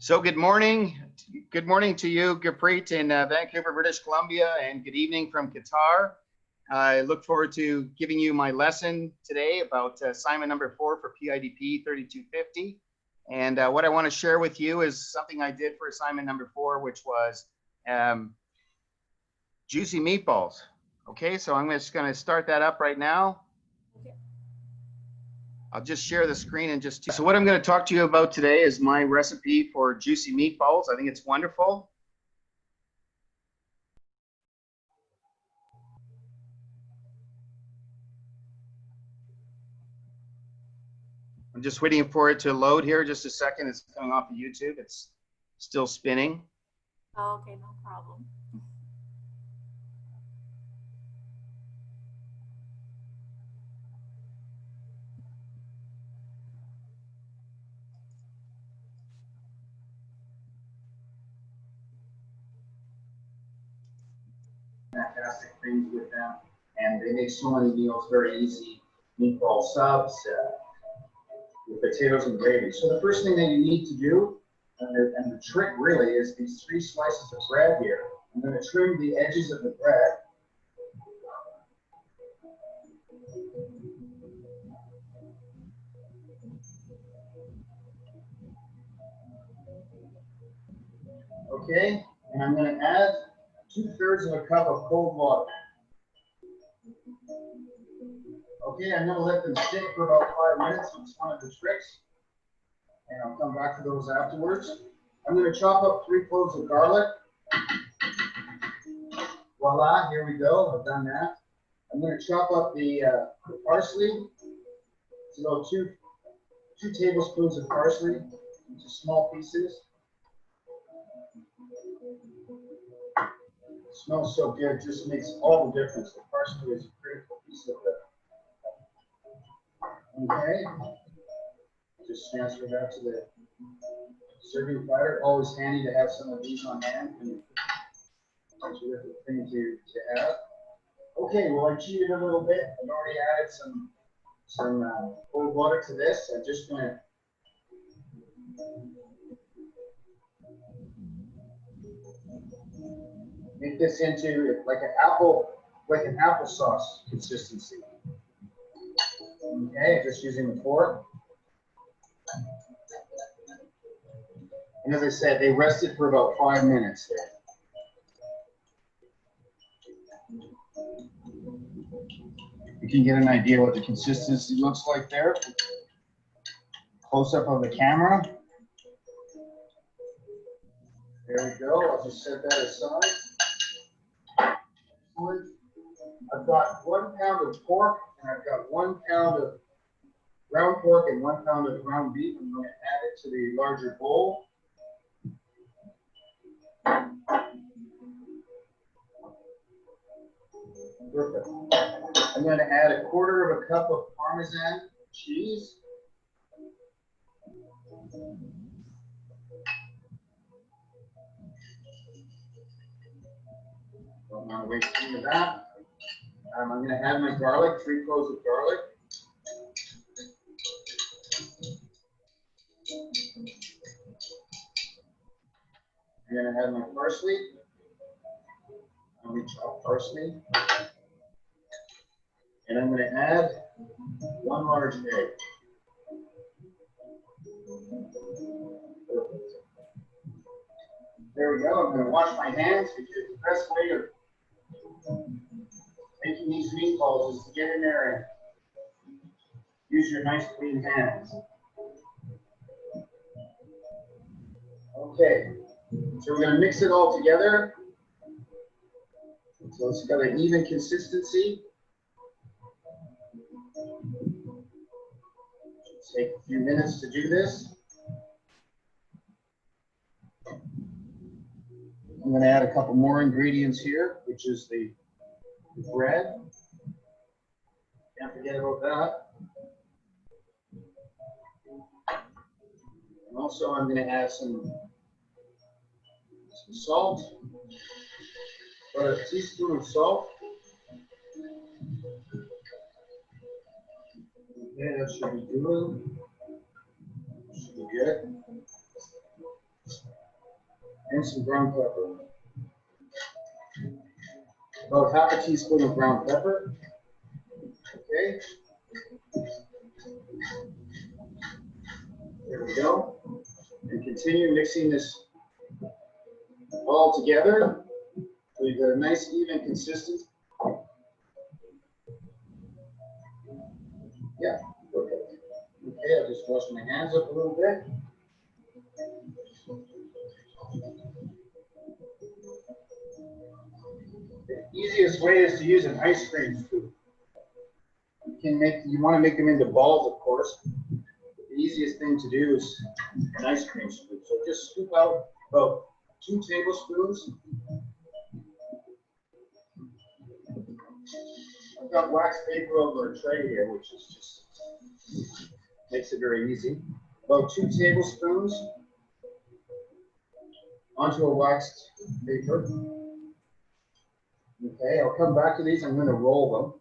So good morning. Good morning to you, Gurpreet in Vancouver, British Columbia, and good evening from Qatar. I look forward to giving you my lesson today about assignment number 4 for PIDP 3250. And what I want to share with you is something I did for assignment number 4, which was juicy meatballs. Okay, so I'm just going to start that up right now. Okay. I'll just share the screen and so what I'm going to talk to you about today is my recipe for juicy meatballs. I think it's wonderful. I'm just waiting for it to load here. Just a second. It's coming off of YouTube. It's still spinning. Oh, okay, no problem. Fantastic things with them, and they make so many meals very easy. Meatball subs with potatoes and gravy. So the first thing that you need to do, and the trick really, is these 3 slices of bread here. I'm going to trim the edges of the bread. Okay, and I'm going to add 2/3 of a cup of cold water. Okay, I'm going to let them sit for about 5 minutes. It's one of the tricks, and I'll come back to those afterwards. I'm going to chop up 3 cloves of garlic. Voila, here we go. I've done that. I'm going to chop up the parsley. It's about two tablespoons of parsley into small pieces. It smells so good, it just makes all the difference. The parsley is a critical piece of it. Okay, just transfer that to the serving platter. Always handy to have some of these on hand. It's a terrific thing to have. Okay, well, I cheated a little bit. I've already added some cold water to this. I'm just going to make this into like an applesauce consistency. Okay, just using the fork. And as I said, they rested for about 5 minutes there. You can get an idea what the consistency looks like there. Close up of the camera. There we go. I'll just set that aside. I've got 1 pound of pork, and I've got 1 pound of ground pork and 1 pound of ground beef. I'm going to add it to the larger bowl. Perfect. I'm going to add 1/4 of a cup of Parmesan cheese. Don't want to waste any of that. I'm going to add my garlic, 3 cloves of garlic. I'm going to add my parsley. I'm going to chop parsley. And I'm going to add 1 large egg. Perfect. There we go. I'm going to wash my hands because the best way of making these meatballs is to get in there and use your nice clean hands. Okay, so we're going to mix it all together. So it's got an even consistency. It'll take a few minutes to do this. I'm going to add a couple more ingredients here, which is the bread. Can't forget about that. And also I'm going to add some salt, about a teaspoon of salt. Okay, that should be good. Should be good. and some ground pepper. About half a teaspoon of ground pepper. Okay. There we go. And continue mixing this all together. So you've got a nice even consistency. Yeah, perfect. Okay, I'll just wash my hands up a little bit. The easiest way is to use an ice cream scoop. You want to make them into balls, of course. The easiest thing to do is an ice cream scoop. So just scoop out about 2 tablespoons. I've got wax paper over a tray here, which is just makes it very easy. About 2 tablespoons onto a waxed paper. Okay, I'll come back to these. I'm going to roll them.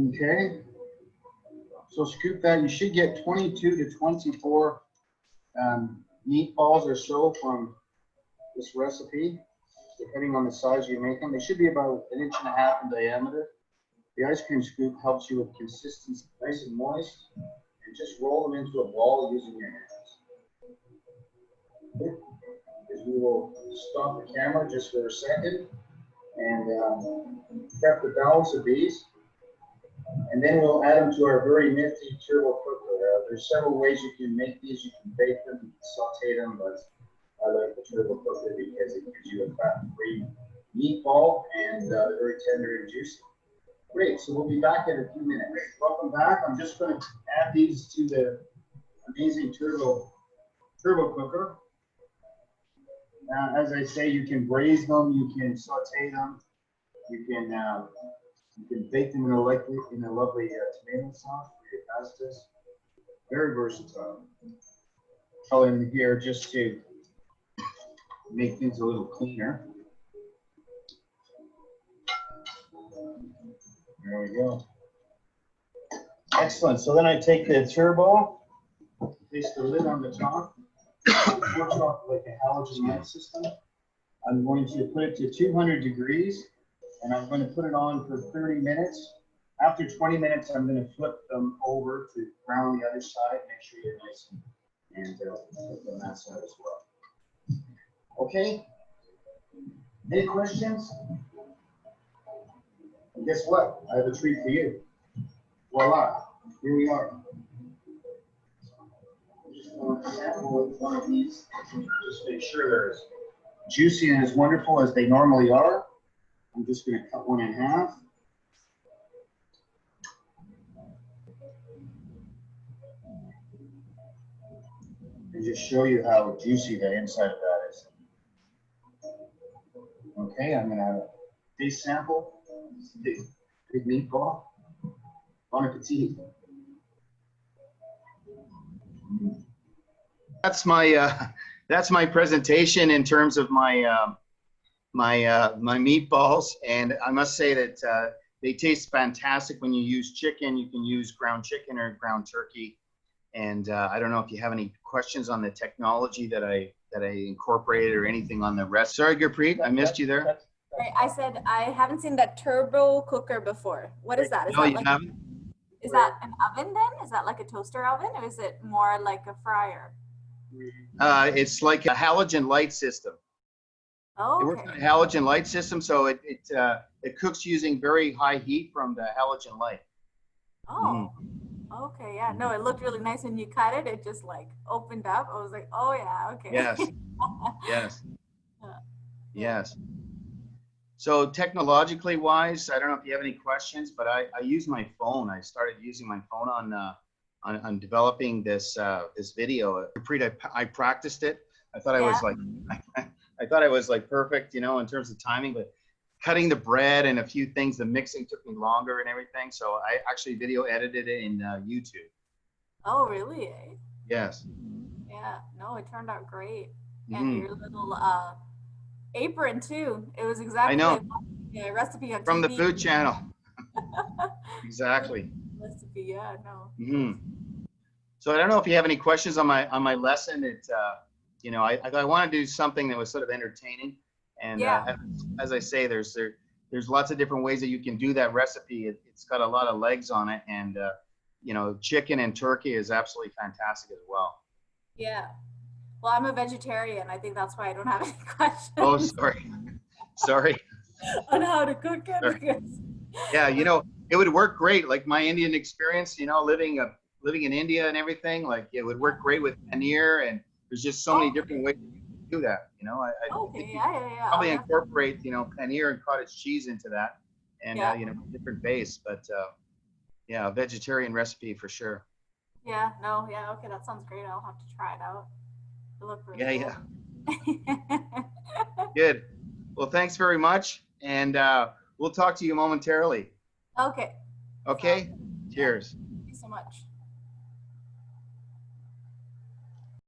Okay, so scoop that. You should get 22 to 24 meatballs or so from this recipe, depending on the size you make them. They should be about 1.5 inches in diameter. The ice cream scoop helps you with consistency, nice and moist, and just roll them into a ball using your hands. Okay. We will stop the camera just for a second and prep the balance of these. And then we'll add them to our very nifty turbo cooker. There's several ways you can make these. You can bake them, you can saute them, but I like the turbo cooker because it gives you a fat-free meatball and very tender and juicy. Great, so we'll be back in a few minutes. Welcome back. I'm just going to add these to the amazing turbo cooker. As I say, you can braise them, you can saute them, you can bake them in a lovely tomato sauce for your pastas. Very versatile. I'll in here just to make things a little cleaner. There we go. Excellent. So then I take the turbo, place the lid on the top, works off like a halogen light system. I'm going to put it to 200 degrees, and I'm going to put it on for 30 minutes. After 20 minutes, I'm going to flip them over to brown the other side, make sure you're nice and flip on that side as well. Okay? Any questions? And guess what? I have a treat for you. Voila, here we are. I'm just going to sample with one of these, just make sure they're as juicy and as wonderful as they normally are. I'm just going to cut one in half. And just show you how juicy the inside of that is. Okay, I'm going to have a taste sample. Big meatball. Bon appetit. That's my presentation in terms of my my meatballs, and I must say that they taste fantastic when you use chicken. You can use ground chicken or ground turkey. And I don't know if you have any questions on the technology that I incorporated or anything on the rest. Sorry, Gurpreet, I missed you there. I said I haven't seen that turbo cooker before. What is that? Is No, that you like haven't? Is that an oven then? Is that like a toaster oven, or is it more like a fryer? It's like a halogen light system. Oh, It works on a halogen light system, so it cooks using very high heat from the halogen light. Oh, okay, yeah. No, it looked really nice when you cut it. It just like opened up. I was like, oh yeah, okay. Yes, yes, Yeah. yes. So technologically wise, I don't know if you have any questions, but I use my phone. I started using my phone on developing this this video. I practiced it. I thought I was like, I thought I was like perfect, you know, in terms of timing, but cutting the bread and a few things, the mixing took me longer and everything. So I actually video edited it in YouTube. Oh, really? Yes. Yeah. No, it turned out great. And your little apron too. It was exactly like a recipe on From TV. the food channel. Exactly. Recipe, yeah, no. Hmm. So I don't know if you have any questions on my lesson. You know, I want to do something that was sort of entertaining, and Yeah, as I say, there's lots of different ways that you can do that recipe. It's got a lot of legs on it, and you know, chicken and turkey is absolutely fantastic as well. yeah. Well, I'm a vegetarian. I think that's why I don't have any Oh, questions sorry, sorry, on how to cook it sorry. because Yeah, you know, it would work great. Like my Indian experience, you know, living in India and everything, like it would work great with paneer, and there's just so many okay, different ways you can do that. You know, I think okay, you yeah, yeah, yeah. I'll probably definitely, incorporate, you know, paneer and cottage cheese into that, and yeah, you know, different base. But yeah, a vegetarian recipe for sure. yeah, no, yeah, okay, that sounds great. I'll have to try it out. It looked really Yeah, good. yeah, good. Well, thanks very much, and we'll talk to you momentarily. Okay, so Okay. yeah, Cheers. thank you so much.